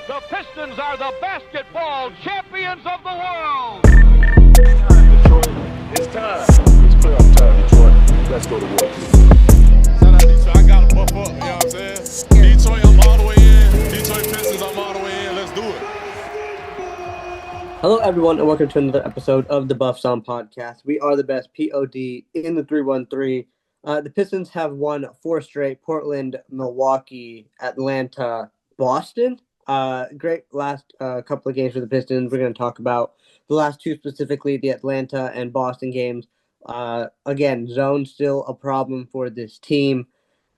The Pistons are the basketball champions of the world. Detroit, it's time. It's playoff time, Detroit. Let's go to work. Shout out Detroit. I got to buff up, you know what I'm saying? Detroit, I'm all the way in. Detroit Pistons, I'm all the way in. Let's do it. Hello, everyone, and welcome to another episode of the Buffs On Podcast. We are the best POD in the 313. The Pistons have won 4 straight: Portland, Milwaukee, Atlanta, Boston. Great last couple of games for the Pistons. We're going to talk about the last 2 specifically, the Atlanta and Boston games. Again, zone still a problem for this team.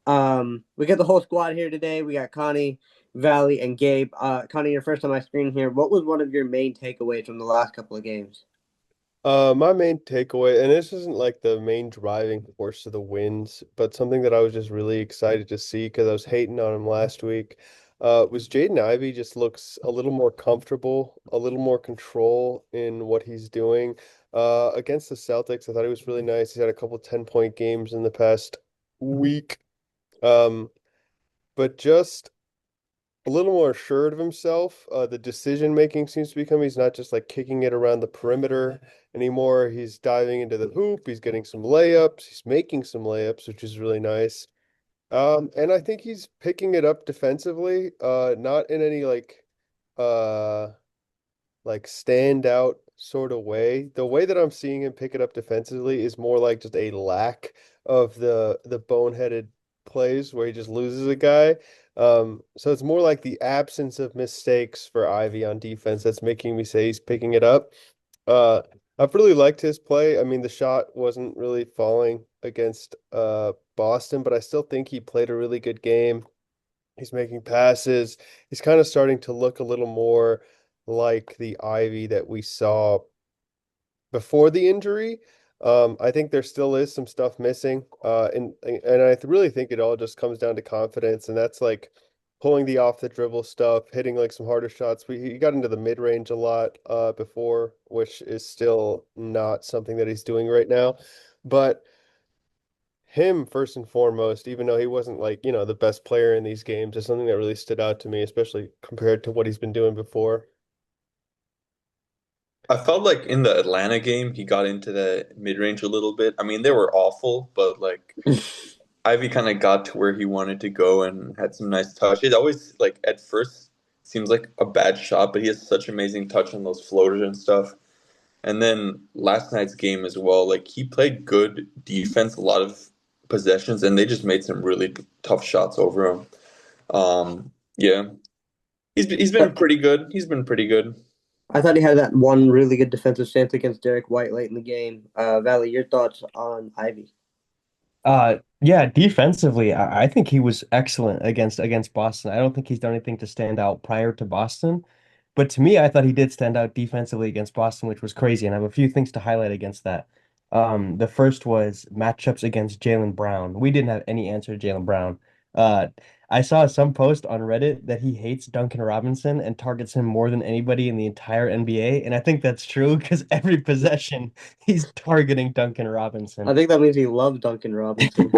We got the whole squad here today. We got Connie, Valley, and Gabe. Connie, your first on my screen here. What was one of your main takeaways from the last couple of games? My main takeaway, and this isn't like the main driving force of the wins, but something that I was just really excited to see because I was hating on him last week, was Jaden Ivey just looks a little more comfortable, a little more control in what he's doing. Against the Celtics, I thought he was really nice. He's had a couple 10-point games in the past week. But just a little more assured of himself. The decision making seems to be coming. He's not just like kicking it around the perimeter anymore. He's diving into the hoop. He's getting some layups. He's making some layups, which is really nice. And I think he's picking it up defensively. Not in any like standout sort of way. The way that I'm seeing him pick it up defensively is more like just a lack of the boneheaded plays where he just loses a guy. So it's more like the absence of mistakes for Ivy on defense that's making me say he's picking it up. I've really liked his play. I mean, the shot wasn't really falling against Boston, but I still think he played a really good game. He's making passes. He's kind of starting to look a little more like the Ivy that we saw before the injury. I think there still is some stuff missing. And I really think it all just comes down to confidence, and that's like pulling the off the dribble stuff, hitting like some harder shots. He got into the mid range a lot before, which is still not something that he's doing right now. But him first and foremost, even though he wasn't like, the best player in these games, is something that really stood out to me, especially compared to what he's been doing before. I felt like in the Atlanta game, he got into the mid-range a little bit. I mean, they were awful, but like Ivy kind of got to where he wanted to go and had some nice touch. It always like at first seems like a bad shot, but he has such amazing touch on those floaters and stuff. And then last night's game as well, like he played good defense, a lot of possessions, and they just made some really tough shots over him. Yeah, he's been pretty good. He's been pretty good. I thought he had that one really good defensive stance against Derek White late in the game. Valley, your thoughts on Ivy? Yeah, defensively, I think he was excellent against Boston. I don't think he's done anything to stand out prior to Boston, but to me, I thought he did stand out defensively against Boston, which was crazy. And I have a few things to highlight against that. The first was matchups against Jaylen Brown. We didn't have any answer to Jaylen Brown. Uh, I saw some post on Reddit that he hates Duncan Robinson and targets him more than anybody in the entire NBA, and I think that's true because every possession he's targeting Duncan Robinson. I think that means he loves Duncan Robinson.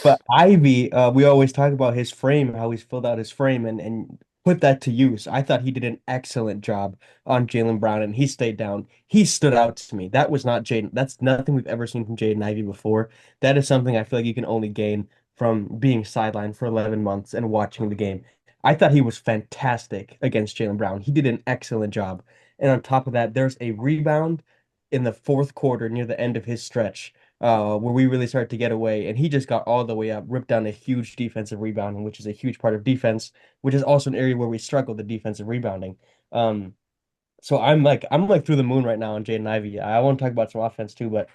But Ivy, we always talk about his frame, how he's filled out his frame and put that to use. I thought he did an excellent job on Jaylen Brown, and he stayed down. He stood out to me. That was not Jaden. That's nothing we've ever seen from Jaden Ivey before. That is something I feel like you can only gain from being sidelined for 11 months and watching the game. I thought he was fantastic against Jaylen Brown. He did an excellent job. And on top of that, there's a rebound in the fourth quarter near the end of his stretch where we really started to get away. And he just got all the way up, ripped down a huge defensive rebounding, which is a huge part of defense, which is also an area where we struggle, the defensive rebounding. So I'm like through the moon right now on Jaden Ivey. I want to talk about some offense too, but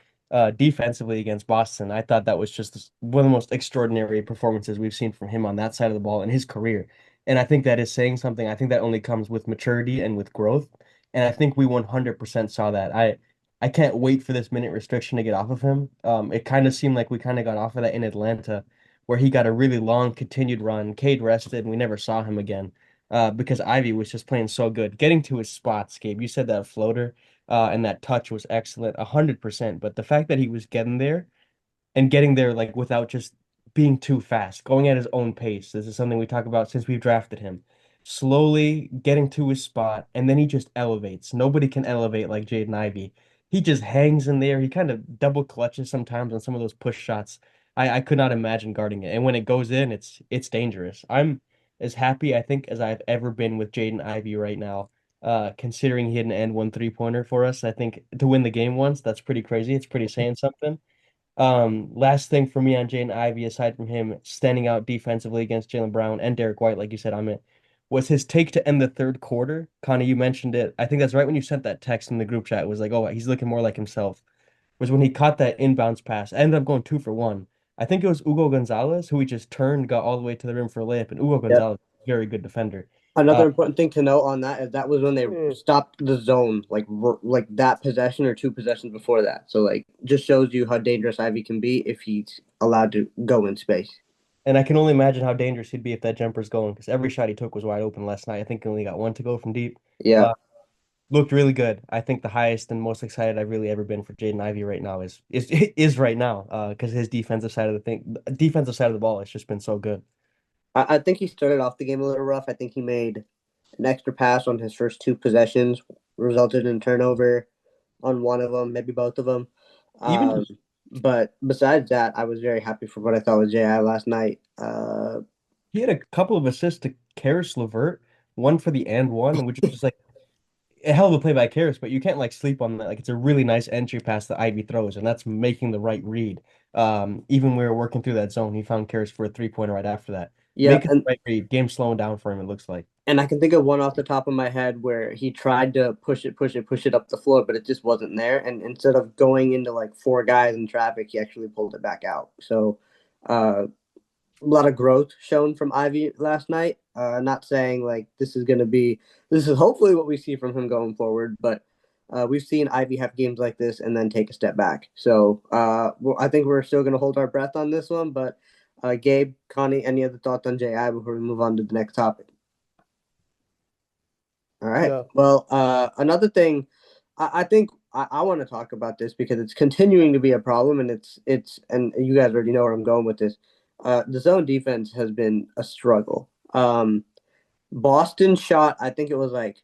defensively against Boston, I thought that was just one of the most extraordinary performances we've seen from him on that side of the ball in his career. And I think that is saying something. I think that only comes with maturity and with growth. And I think we 100% saw that. I can't wait for this minute restriction to get off of him. It kind of seemed like we kind of got off of that in Atlanta, where he got a really long continued run. Cade rested, and we never saw him again because Ivy was just playing so good. Getting to his spots, Gabe. You said that floater and that touch was excellent, 100%. But the fact that he was getting there and getting there like without just being too fast, going at his own pace. This is something we talk about since we've drafted him. slowly getting to his spot, and then he just elevates. Nobody can elevate like Jaden Ivey. He just hangs in there. He kind of double clutches sometimes on some of those push shots. I could not imagine guarding it. And when it goes in, it's dangerous. I'm as happy, I think, as I've ever been with Jaden Ivey right now. Considering he had an and one three-pointer for us, I think to win the game once, that's pretty crazy. It's pretty saying something. Last thing for me on Jaden Ivey, aside from him standing out defensively against Jalen Brown and Derek White, like you said, was his take to end the third quarter. Connie, you mentioned it. I think that's right when you sent that text in the group chat. It was like, oh, he's looking more like himself. Was when he caught that inbounds pass. Ended up going 2 for 1. I think it was Hugo Gonzalez who he just turned, got all the way to the rim for a layup, and Hugo Yep. Gonzalez, very good defender. Another important thing to note on that is that was when they Hmm. stopped the zone, like that possession or two possessions before that. So like, just shows you how dangerous Ivy can be if he's allowed to go in space. And I can only imagine how dangerous he'd be if that jumper's going, because every shot he took was wide open last night. I think he only got one to go from deep. Yeah, Uh, Looked really good. I think the highest and most excited I've really ever been for Jaden Ivey right now is right now, because his defensive side of the ball has just been so good. I think he started off the game a little rough. I think he made an extra pass on his first two possessions, resulted in turnover on one of them, maybe both of them. Even Um, but besides that, I was very happy for what I thought with Ji last night. he had a couple of assists to Karis LeVert, one for the and one, which was just like a hell of a play by Karis, but you can't like sleep on that. Like it's a really nice entry pass that Ivy throws, and that's making the right read. Even when we were working through that zone, he found Karis for a three-pointer right after that. yeah, Making the right read, game slowing down for him, it looks like. and I can think of one off the top of my head where he tried to push it up the floor, but it just wasn't there. And instead of going into like four guys in traffic, he actually pulled it back out. So, a lot of growth shown from Ivy last night. Not saying like this is hopefully what we see from him going forward, but we've seen Ivy have games like this and then take a step back. So I think we're still going to hold our breath on this one. But Gabe, Connie, any other thoughts on Ji before we move on to the next topic? All right. No. Well, another thing, I think I want to talk about this because it's continuing to be a problem, and and you guys already know where I'm going with this. The zone defense has been a struggle. Boston shot, I think it was like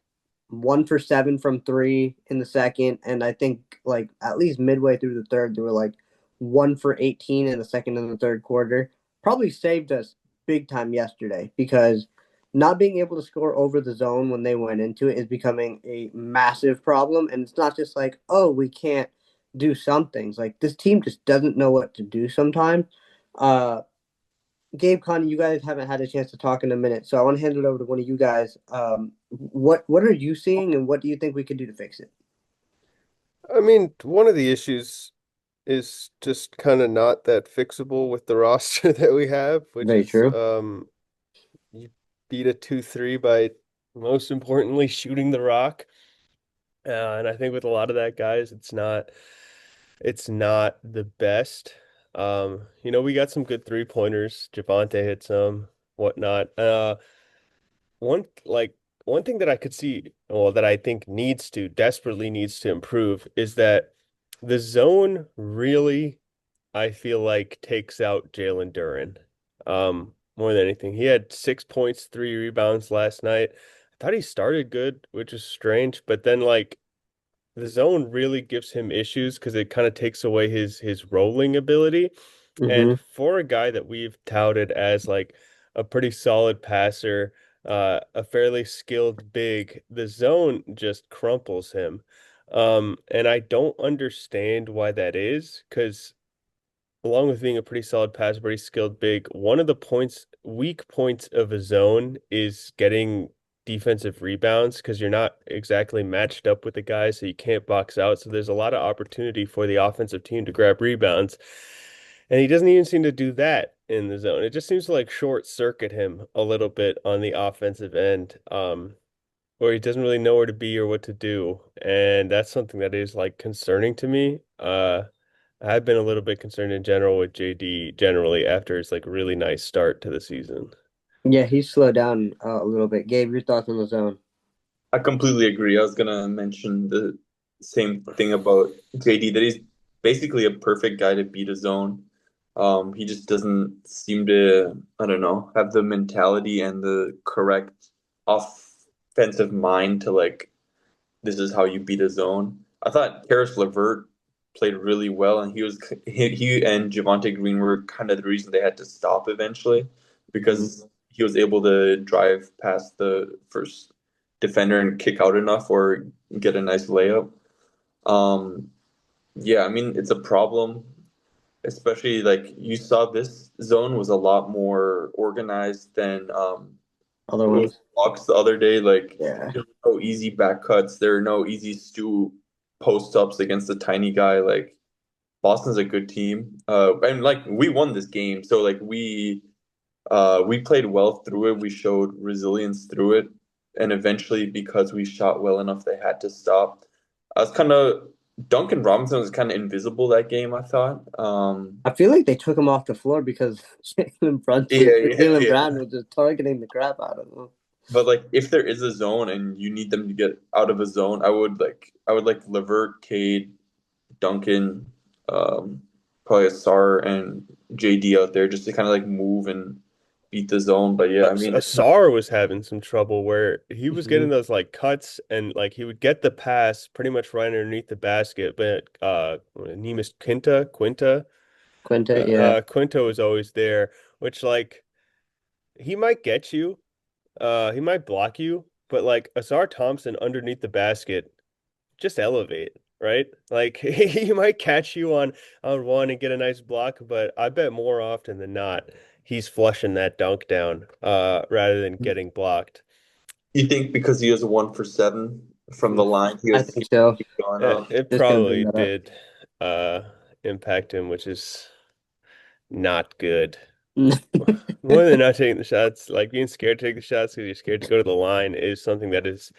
1 for 7 from three in the second, and I think like at least midway through the third, they were like 1 for 18 in the second and the third quarter. Probably saved us big time yesterday because not being able to score over the zone when they went into it is becoming a massive problem. And it's not just like, oh, we can't do some things. Like this team just doesn't know what to do sometimes. Uh, Gabe, Connie, you guys haven't had a chance to talk in a minute, so I want to hand it over to one of you guys. What are you seeing, and what do you think we could do to fix it? I mean, one of the issues is just kind of not that fixable with the roster that we have, which Very is true. you beat a 2-3 by most importantly shooting the rock. And I think with a lot of that, guys, it's not the best. We got some good three-pointers. Javonte hit some, whatnot. One like one thing that I could see, well, that I think desperately needs to improve is that the zone really, I feel like, takes out Jalen Duren. More than anything. He had 6 points, 3 rebounds last night. I thought he started good, which is strange, but then like the zone really gives him issues because it kind of takes away his rolling ability. Mm-hmm. And for a guy that we've touted as like a pretty solid passer, a fairly skilled big, the zone just crumples him. And I don't understand why that is, because along with being a pretty solid passer, pretty skilled big, one of the weak points of a zone is getting defensive rebounds because you're not exactly matched up with the guy, so you can't box out. So there's a lot of opportunity for the offensive team to grab rebounds. And he doesn't even seem to do that in the zone. It just seems to like short circuit him a little bit on the offensive end, where he doesn't really know where to be or what to do. And that's something that is like concerning to me. I've been a little bit concerned in general with JD generally after his like really nice start to the season. Yeah, he's slowed down a little bit. Gabe, your thoughts on the zone? I completely agree. I was gonna mention the same thing about JD, that he's basically a perfect guy to beat a zone. He just doesn't seem to, I don't know, have the mentality and the correct offensive mind to like this is how you beat a zone. I thought Karis LeVert played really well, and he and Javonte Green were kind of the reason they had to stop eventually because he was able to drive past the first defender and kick out enough or get a nice layup. Um, yeah, I mean it's a problem, especially like you saw this zone was a lot more organized than Other those ones. blocks the other day. Like Yeah. there were no easy back cuts. There are no easy post ups against a tiny guy. Like Boston's a good team. And like we won this game, so like we played well through it. We showed resilience through it, and eventually because we shot well enough, they had to stop. I was kind of Duncan Robinson was kind of invisible that game, I thought. I feel like they took him off the floor because Yeah, Jalen yeah. Brown was just targeting the crap out of him. But like if there is a zone and you need them to get out of a zone, I would like Levert, Cade, Duncan, probably Asar and JD out there just to kind of like move and beat the zone. But yeah, I mean it's not. Asar was having some trouble where he was getting Mhm. those like cuts and like he would get the pass pretty much right underneath the basket, but Nemus Quinta, yeah. Quinta was always there, which like he might get you, he might block you, but like Asar Thompson underneath the basket, just elevate, right? Like he might catch you on one and get a nice block, but I bet more often than not he's flushing that dunk down rather than getting blocked. You think because he was 1 for 7 from the line, I think so. he going It, up? it Just gonna bring probably that up. did uh impact him, which is not good. More than not taking the shots, like being scared to take the shots because you're scared to go to the line is something that is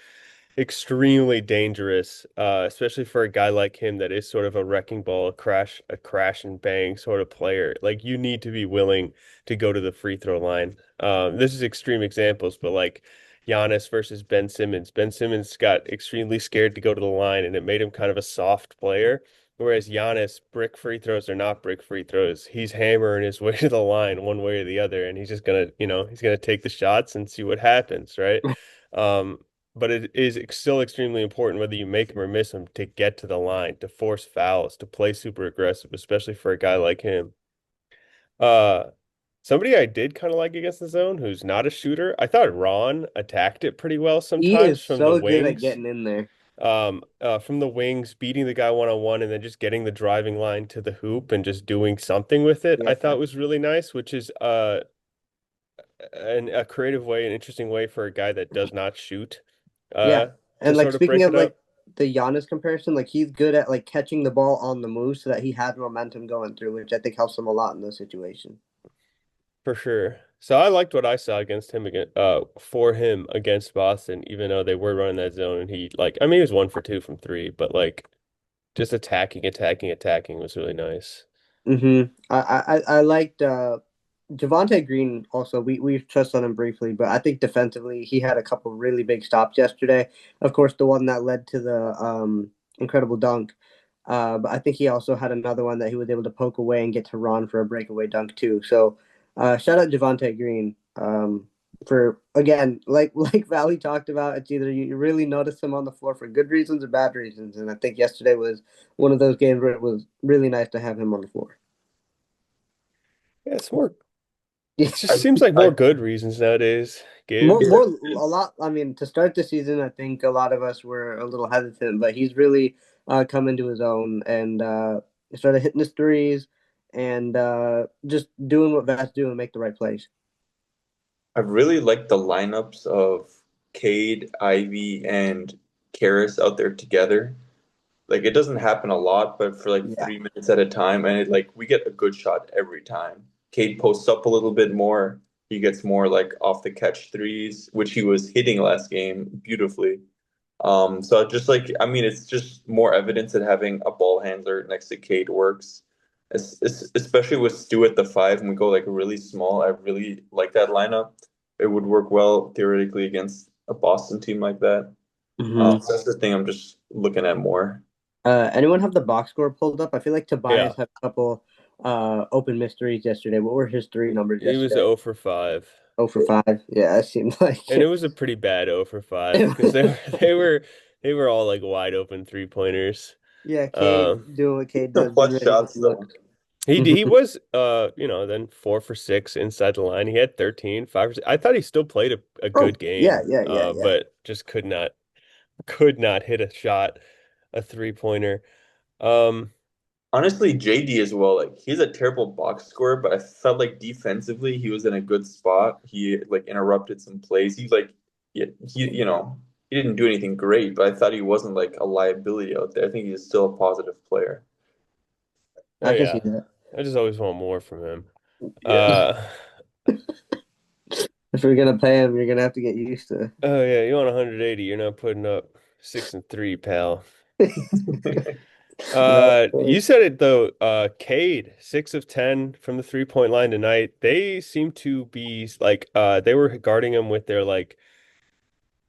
extremely dangerous, especially for a guy like him that is sort of a wrecking ball, a crash and bang sort of player. Like you need to be willing to go to the free throw line. This is extreme examples, but like Giannis versus Ben Simmons. Ben Simmons got extremely scared to go to the line, and it made him kind of a soft player. Whereas Giannis, brick free throws or not brick free throws, he's hammering his way to the line one way or the other, and he's just gonna, he's gonna take the shots and see what happens, right? Um, but it is still extremely important whether you make them or miss them to get to the line, to force fouls, to play super aggressive, especially for a guy like him. Uh, Somebody I did kind of like against the zone who's not a shooter. I thought Ron attacked it pretty well He sometimes is from the so good at wings. getting in there. From the wings, beating the guy one on one and then just getting the driving line to the hoop and just doing something with it, I Yeah. thought was really nice, which is a creative way, an interesting way for a guy that does not shoot, Yeah. to And like sort of speaking break of it like up. the Giannis comparison, like he's good at like catching the ball on the move so that he has momentum going through, which I think helps him a lot in those situations. For sure. So I liked what I saw against him for him against Boston, even though they were running that zone and he like I mean he was 1 for 2 from three, but like just attacking was really nice. I liked Javonte Green also. We've touched on him briefly, but I think defensively he had a couple really big stops yesterday. Of course, the one that led to the incredible dunk. But I think he also had another one that he was able to poke away and get to Ron for a breakaway dunk too. So shout out Javonte Green. For again, like Valley talked about, it's either you really notice him on the floor for good reasons or bad reasons. And I think yesterday was one of those games where it was really nice to have him on the floor. Yeah, it's more Yeah. it just seems like more good reasons nowadays, Gabe. More, a lot. I mean, to start the season, I think a lot of us were a little hesitant, but he's really come into his own and started hitting his threes and just doing what Vats do and make the right plays. I really like the lineups of Cade, Ivy, and Karis out there together. Like it doesn't happen a lot, but for like Yeah. 3 minutes at a time, and like we get a good shot every time. Cade posts up a little bit more. He gets more like off the catch threes, which he was hitting last game beautifully. So I just like I mean, it's just more evidence that having a ball handler next to Cade works. Especially with Stu at the 5, and we go like really small. I really like that lineup. It would work well theoretically against a Boston team like that. Mm-hmm. So that's the thing I'm just looking at more. Anyone have the box score pulled up? I feel like Yeah. Tobias had a couple open mysteries yesterday. What were his three numbers He was yesterday? 0 for 5. Oh for 5. Yeah, that seemed like And it was a pretty bad 0 for 5 because they were all like wide open three pointers. yeah, Um, Cade doing what Cade Some does, being clutch ready when shots you though. look. he was then 4 for 6 inside the line. He had 13, 5 for 6. I thought he still played a Oh, good yeah, game, yeah, yeah, yeah. but just could not hit a shot, a three-pointer. Um, Honestly, JD as well. Like he's a terrible box scorer, but I felt like defensively he was in a good spot. He like interrupted some plays. He didn't do anything great, but I thought he wasn't like a liability out there. I think he's still a positive player. oh I can see yeah, that. I just always want more from him. Yeah. Uh, If you're gonna pay him, you're gonna have to get used to. oh yeah, you want 180, you're not putting up 6 and 3, pal. No, You said it though. Cade, 6 of 10 from the three-point line tonight. They seem to be like they were guarding him with their like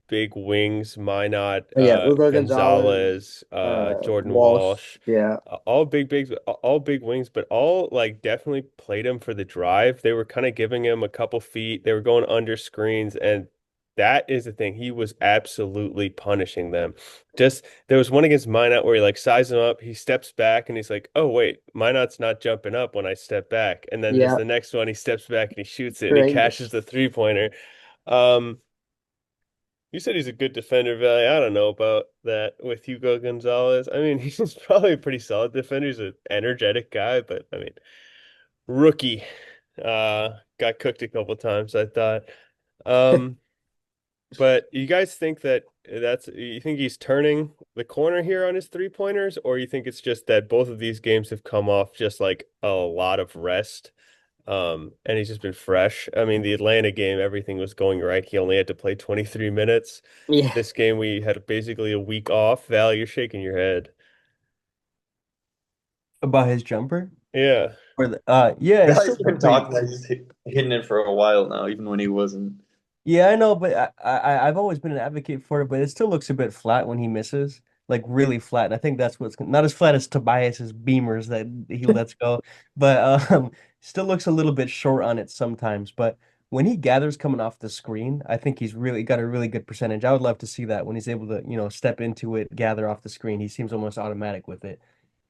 big wings, Minot, yeah, Ugo Gonzalez, Gonzalez, Jordan Walsh. Walsh, Yeah, all all big wings, but all like definitely played him for the drive. They were kind of giving him a couple feet. They were going under screens, and that is the thing. He was absolutely punishing them. Just there was one against Minot where he like sized him up. He steps back and he's like, "Oh wait, Minot's not jumping up when I step back." And then there's yeah, the next one. He steps back and he shoots it and he right. cashes the three-pointer. Um, you said he's a good defender, Valley. I don't know about that with Hugo Gonzalez. I mean, he's probably a pretty solid defender. He's an energetic guy, but I mean, rookie. Got cooked a couple times, I thought. Um, but you guys think that you think he's turning the corner here on his three-pointers, or you think it's just that both of these games have come off just like a lot of rest? And he's just been fresh. I mean, the Atlanta game, everything was going right. He only had to play 23 minutes. Yeah, This game, we had basically a week off. Val, you're shaking your head. About his jumper? Yeah. Or yeah, it Guys still been looked pretty. talking like he's hitting it for a while now, even when he wasn't. Yeah, I know, but I've always been an advocate for it, but it still looks a bit flat when he misses, like really flat. And I think that's what's not as flat as Tobias's beamers that he lets go, but still looks a little bit short on it sometimes. But when he gathers coming off the screen, I think he's really got a really good percentage. I would love to see that when he's able to, step into it, gather off the screen. He seems almost automatic with it.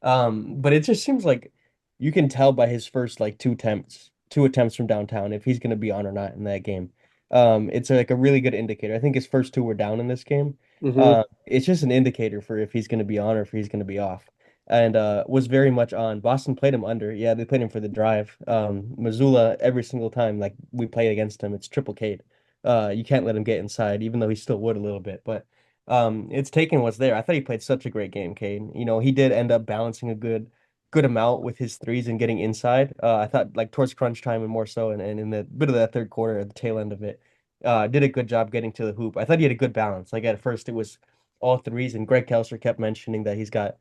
But it just seems like you can tell by his first like two attempts from downtown if he's going to be on or not in that game. It's like a really good indicator. I think his first two were down in this game. hmm It's just an indicator for if he's going to be on or if he's going to be off. And was very much on. Boston played him under. Yeah, they played him for the drive. Missoula every single time like we play against him, it's triple K'd. You can't let him get inside, even though he still would a little bit. But it's taken what's there. I thought he played such a great game, Cade. He did end up balancing a good amount with his threes and getting inside. I thought like towards crunch time and more so, and in the bit of that third quarter at the tail end of it, did a good job getting to the hoop. I thought he had a good balance. Like at first it was all threes, and Greg Kelser kept mentioning that he's got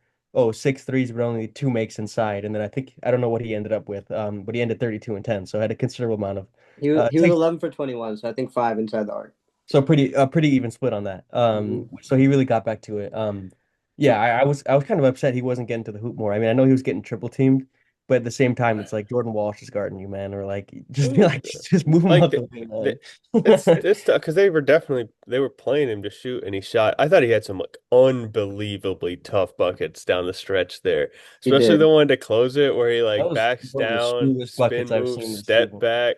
6 threes, but only two makes inside. And then I don't know what he ended up with, but he ended 32 and 10, so had a considerable amount of he was take. 11 for 21, so I think 5 inside the arc. So pretty even split on that. Mhm. So he really got back to it. Yeah, I was kind of upset he wasn't getting to the hoop more. I mean, I know he was getting triple teamed, but at the same time, it's like Jordan Walsh is guarding you, man, or like just be like just move him Like out the way, man. it's tough because they were playing him to shoot and he shot. I thought he had some like unbelievably tough buckets down the stretch there, He especially did. the one to close it where he That like was backs one of the down, smoothest buckets spin I've moves, seen this step season. back,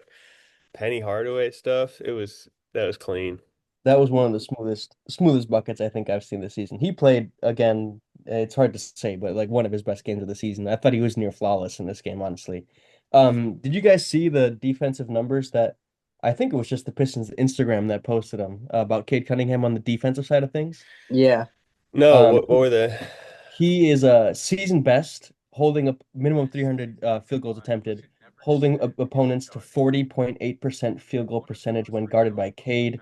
Penny Hardaway stuff. That was clean. That was one of the smoothest buckets I think I've seen this season. He played again. It's hard to say, but like one of his best games of the season. I thought he was near flawless in this game, honestly. Did you guys see the defensive numbers that I think it was just the Pistons Instagram that posted them about Cade Cunningham on the defensive side of things? Yeah. No, Um, what were the he is a season best, holding a minimum 300 field goals attempted, holding opponents to 40.8% field goal percentage when guarded by Cade.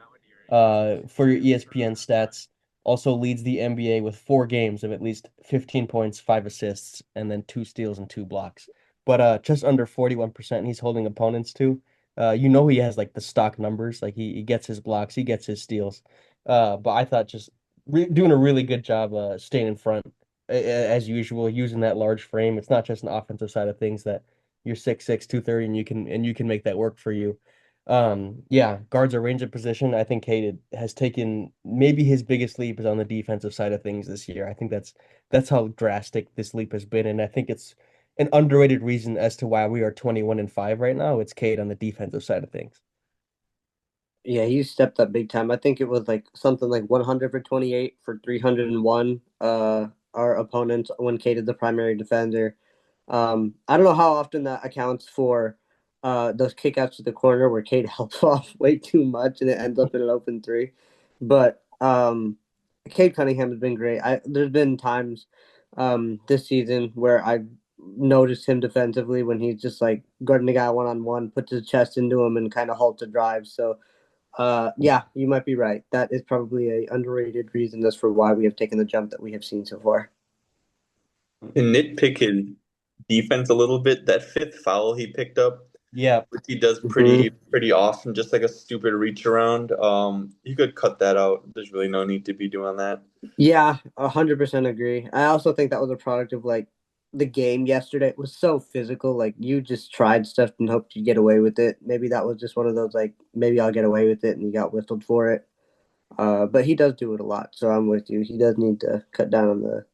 For your ESPN stats, also leads the NBA with 4 games of at least 15 points, 5 assists, and then 2 steals and 2 blocks. But just under 41% he's holding opponents to. He has like the stock numbers, like he gets his blocks, he gets his steals. But I thought just doing a really good job staying in front as usual, using that large frame. It's not just an offensive side of things that You're 6'6", 230, and you can make that work for you. Yeah, guards are range of position. I think Cade has taken maybe his biggest leap is on the defensive side of things this year. I think that's how drastic this leap has been, and I think it's an underrated reason as to why we are 21-5 right now. It's Cade on the defensive side of things. Yeah, he stepped up big time. I think it was like something like 100 for 28 for 301. Our opponents when Cade is the primary defender. I don't know how often that accounts for those kickouts to the corner where Cade helps off way too much and it ends up in an open three. But Cade Cunningham has been great. There's been times this season where I've noticed him defensively when he's just like guarding the guy one-on-one, puts his chest into him and kind of halts a drive. So yeah, you might be right. That is probably a underrated reason as for why we have taken the jump that we have seen so far. To nitpick his defense a little bit, that fifth foul he picked up, Yeah, which he does pretty often, just like a stupid reach around. You could cut that out. There's really no need to be doing that. Yeah, 100% agree. I also think that was a product of like the game yesterday. It was so physical. Like you just tried stuff and hoped you get away with it. Maybe that was just one of those like maybe I'll get away with it and you got whistled for it. But he does do it a lot, so I'm with you. He does need to cut down on the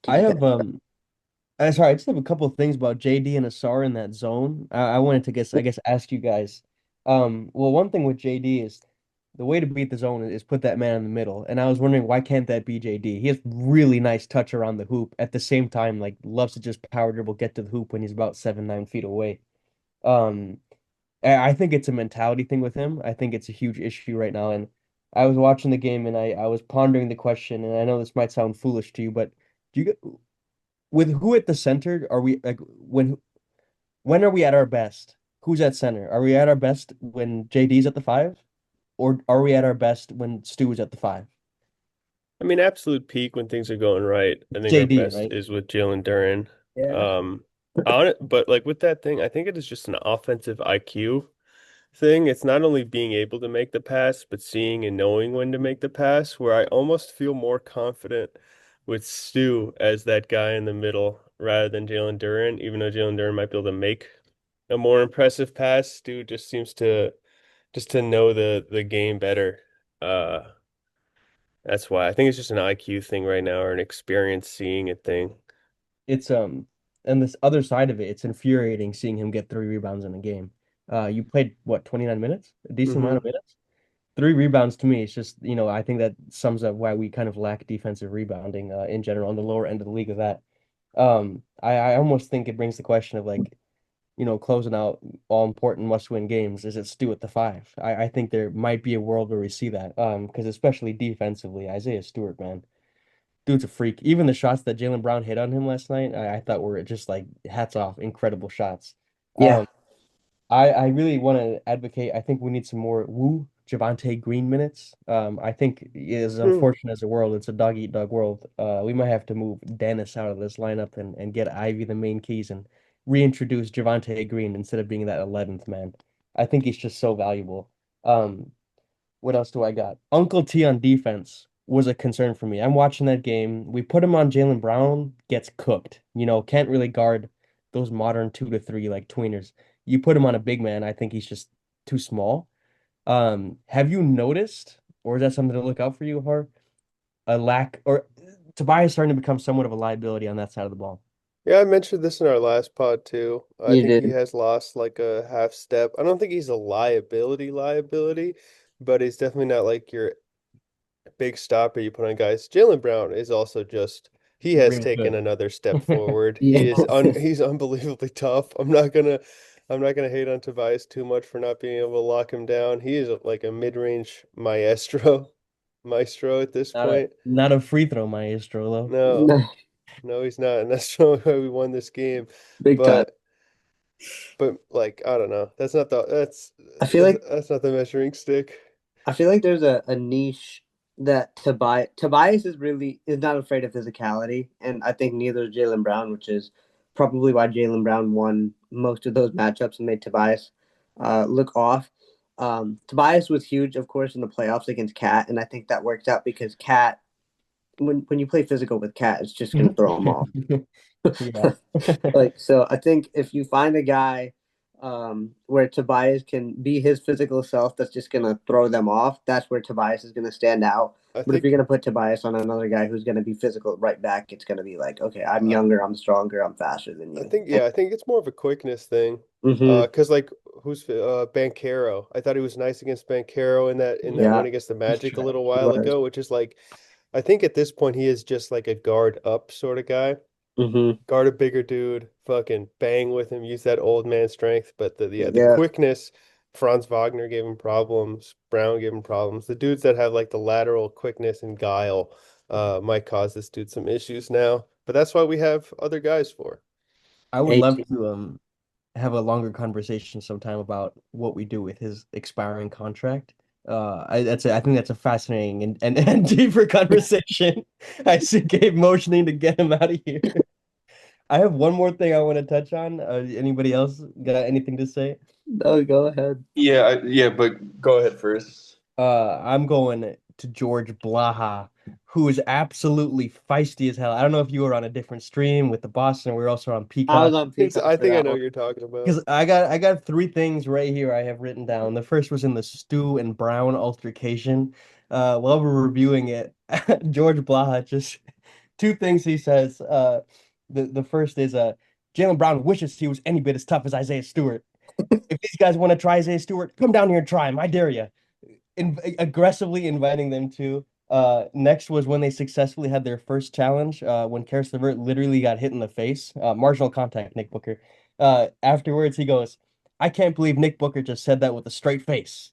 I defense. have sorry, I just have a couple of things about JD and Asar in that zone. I wanted to ask you guys. Well, one thing with JD is the way to beat the zone is put that man in the middle. And I was wondering why can't that be JD? He has really nice touch around the hoop. At the same time, like loves to just power dribble, get to the hoop when he's about 7, 9 feet away. Um, I think it's a mentality thing with him. I think it's a huge issue right now. And I was watching the game and I was pondering the question, and I know this might sound foolish to you, but do you with who at the center are we like when are we at our best? Who's at center? Are we at our best when JD's at the five? Or are we at our best when Stu is at the five? I mean, absolute peak when things are going right. I think our JD, best right? is with Jalen Duren. Yeah. On it, but like with that thing, I think it is just an offensive IQ thing. It's not only being able to make the pass, but seeing and knowing when to make the pass, where I almost feel more confident with Stu as that guy in the middle rather than Jalen Duren, even though Jalen Duren might be able to make a more impressive pass. Stu just seems to know the game better. Uh, that's why I think it's just an IQ thing right now or an experience seeing it thing. It's and this other side of it, it's infuriating seeing him get 3 rebounds in a game. You played what, 29 minutes? A decent amount Hmm. of minutes? 3 rebounds to me, it's just, I think that sums up why we kind of lack defensive rebounding in general on the lower end of the league of that. I almost think it brings the question of like, closing out all important must-win games. Is it Stu at the five? I think there might be a world where we see that. Because especially defensively, Isaiah Stewart, man, dude's a freak. Even the shots that Jaylen Brown hit on him last night, I thought were just like hats off, incredible shots. Yeah. Um, I really want to advocate. I think we need some more Javonte Green minutes. I think as unfortunate as the world, it's a dog eat dog world. We might have to move Dennis out of this lineup and get Ivy the main keys and reintroduce Javonte Green instead of being that 11th man. I think he's just so valuable. Um, what else do I got? Uncle T on defense was a concern for me. I'm watching that game. We put him on Jaylen Brown, gets cooked. Can't really guard those modern 2 to 3 like tweeners. You put him on a big man, I think he's just too small. Have you noticed, or is that something to look out for you, Har? A lack, or Tobias starting to become somewhat of a liability on that side of the ball. Yeah, I mentioned this in our last pod too. I You think he did. has lost like a half step. I don't think he's a liability, but he's definitely not like your big stopper you put on guys. Jaylen Brown is also just he has Real taken good. another step forward. Yeah. He's unbelievably tough. I'm not gonna hate on Tobias too much for not being able to lock him down. He is like a mid-range maestro at this Not a point. not a free throw maestro though. No, no, he's not, and that's why we won this game. Big time. But like I don't know. I feel like That's not the measuring stick. I feel like there's a niche that Tobias is not afraid of physicality, and I think neither is Jaylen Brown, which is probably why Jaylen Brown won most of those matchups and made Tobias look off. Tobias was huge, of course, in the playoffs against Cat, and I think that worked out because Cat, when you play physical with Cat, it's just going to throw him off. Yeah. Like, so I think if you find a guy where Tobias can be his physical self that's just gonna throw them off, that's where Tobias is gonna stand out. I But if you're think gonna put Tobias on another guy who's gonna be physical right back, it's gonna be like, okay, I'm I, younger, I'm stronger, I'm faster than I you. think yeah, I think it's more of a quickness thing. Mm-hmm. 'Cause like who's Bankero? I thought he was nice against Bankero in that Yeah, win against the he's Magic a trash. little He while was. ago, which is like I think at this point he is just like a guard up sort of guy. Mm-hmm. Guard a bigger dude, fucking bang with him, use that old man strength. But the Yeah. quickness, Franz Wagner gave him problems, Brown gave him problems. The dudes that have like the lateral quickness and guile might cause this dude some issues now. But that's why we have other guys for. I would love 18. to have a longer conversation sometime about what we do with his expiring contract. I think that's a fascinating and deeper conversation. I see Gabe motioning to get him out of here. I have one more thing I want to touch on. Anybody else got anything to say? No, go ahead. Yeah, but go ahead first. I'm going to George Blaha, who is absolutely feisty as hell. I don't know if you were on a different stream with the Boston. We were also on I was Peacock. on Peacock I for think I that know one. what you're talking about. Because I got three things right here I have written down. The first was in the Stu and Brown altercation. While we're reviewing it, George Blaha just two things he says. The first is Jalen Brown wishes he was any bit as tough as Isaiah Stewart. If these guys want to try Isaiah Stewart, come down here and try him. I dare you. Aggressively inviting them to. Next was when they successfully had their first challenge, when Karis LeVert literally got hit in the face. Marginal contact, Nick Booker. Afterwards, he goes, I can't believe Nick Booker just said that with a straight face.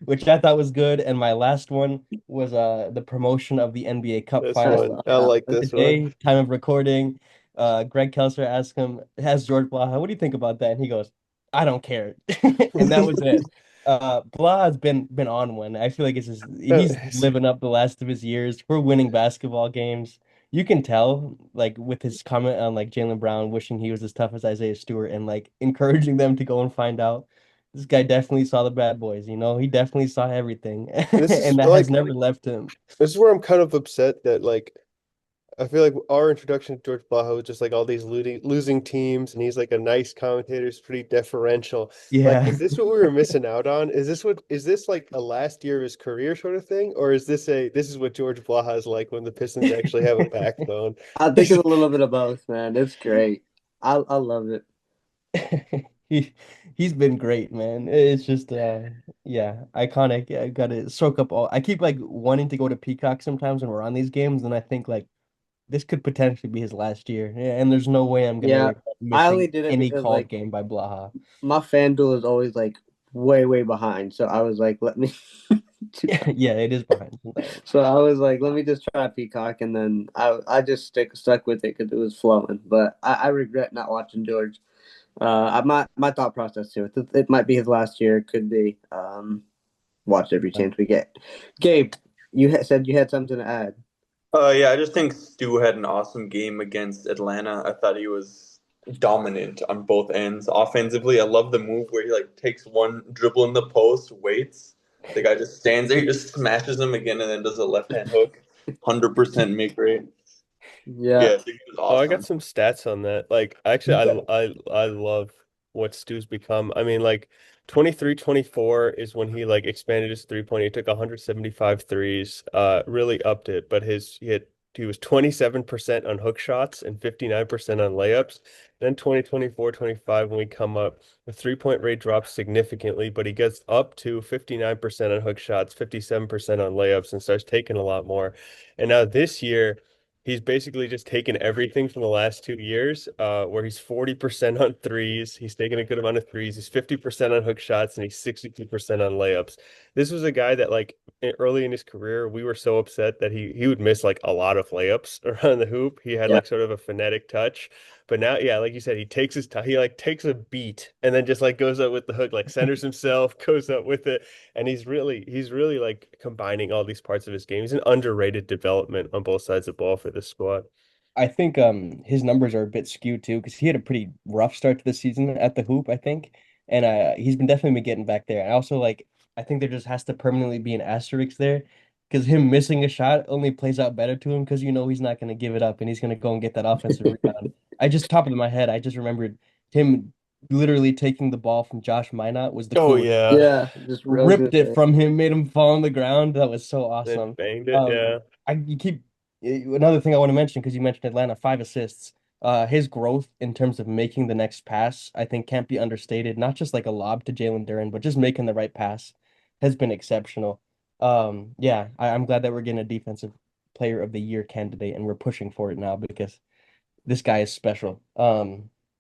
Which I thought was good. And my last one was the promotion of the NBA Cup This I final. one. saw I that. like this one. Today, time of recording, Greg Kelser asked him, has George Blaha, what do you think about that? And he goes, I don't care. And that was it. Blah has been on one. I feel like he's living up the last of his years. We're winning basketball games. You can tell, like with his comment on like Jalen Brown wishing he was as tough as Isaiah Stewart and like encouraging them to go and find out. This guy definitely saw the bad boys, you know. He definitely saw everything, This is and that has like never left him. this is where I'm kind of upset that like I feel like our introduction to George Blaha was just like all these losing teams, and he's like a nice commentator, he's pretty deferential. Like, Yeah. is this what we were missing out on? Is this like a last year of his career sort of thing, or is this is what George Blaha is like when the Pistons actually have a backbone? I think it's a little bit of both, man. It's great. I love it. He he's been great, man. It's just yeah, iconic. I gotta soak up all I keep like wanting to go to Peacock sometimes when we're on these games, and I think like this could potentially be his last year. Yeah, and there's no way I'm gonna Yeah, regret I only missing did it any because called like game by Blaha. my FanDuel is always like way behind. So I was like, let me. Yeah, it is behind sometimes. So I was like, let me just try Peacock, and then I just stuck with it because it was flowing. But I regret not watching George. My thought process too. It might be his last year. It could be. Watch every chance we get. Gabe, you said you had something to add. Yeah, I just think Stu had an awesome game against Atlanta. I thought he was dominant on both ends. Offensively, I love the move where he like takes one dribble in the post, waits. The guy just stands there, he just smashes him again, and then does a left hand hook. 100% make rate. Yeah, Yeah, I think he was Oh, I got awesome. some stats on that. Like, actually, I love what Stu's become. I mean, like 23-24 is when he like expanded his 3-point. He took 175 threes, really upped it. But he was 27% on hook shots and 59% on layups. Then 2024-25 when we come up, the 3-point rate drops significantly, but he gets up to 59% on hook shots, 57% on layups, and starts taking a lot more. And now this year. He's basically just taken everything from the last 2 years, where he's 40% on threes. He's taken a good amount of threes. He's 50% on hook shots and he's 62% on layups. This was a guy that, like, early in his career, we were so upset that he would miss like a lot of layups around the hoop. He had yeah. like sort of a phonetic touch. But now, yeah, like you said, he takes his time. He like takes a beat and then just like goes up with the hook, like centers himself, goes up with it, and he's really like combining all these parts of his game. He's an underrated development on both sides of the ball for this squad. I think his numbers are a bit skewed too because he had a pretty rough start to the season at the hoop, I think, and he's been definitely been getting back there. I also like I think there just has to permanently be an asterisk there because him missing a shot only plays out better to him because he's not going to give it up and he's going to go and get that offensive rebound. Top of my head, I just remembered him literally taking the ball from Josh Minot was the Oh coolest. yeah. Yeah, just Ripped it from him, made him fall on the ground. That was so Then awesome. banged it. Yeah. Another thing I want to mention because you mentioned Atlanta, 5 assists. His growth in terms of making the next pass, I think, can't be understated. Not just like a lob to Jalen Duren, but just making the right pass has been exceptional. Yeah, I'm glad that we're getting a defensive player of the year candidate and we're pushing for it now because this guy is special.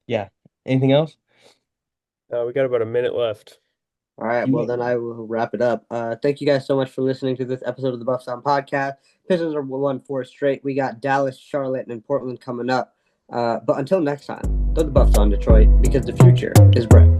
Yeah. Anything else? We got about a minute left. All right, well, then I will wrap it up. Thank you guys so much for listening to this episode of the Buff Sound Podcast. Pistons are 1-4 straight. We got Dallas, Charlotte, and Portland coming up. But until next time, throw the Buffs on, Detroit, because the future is bright.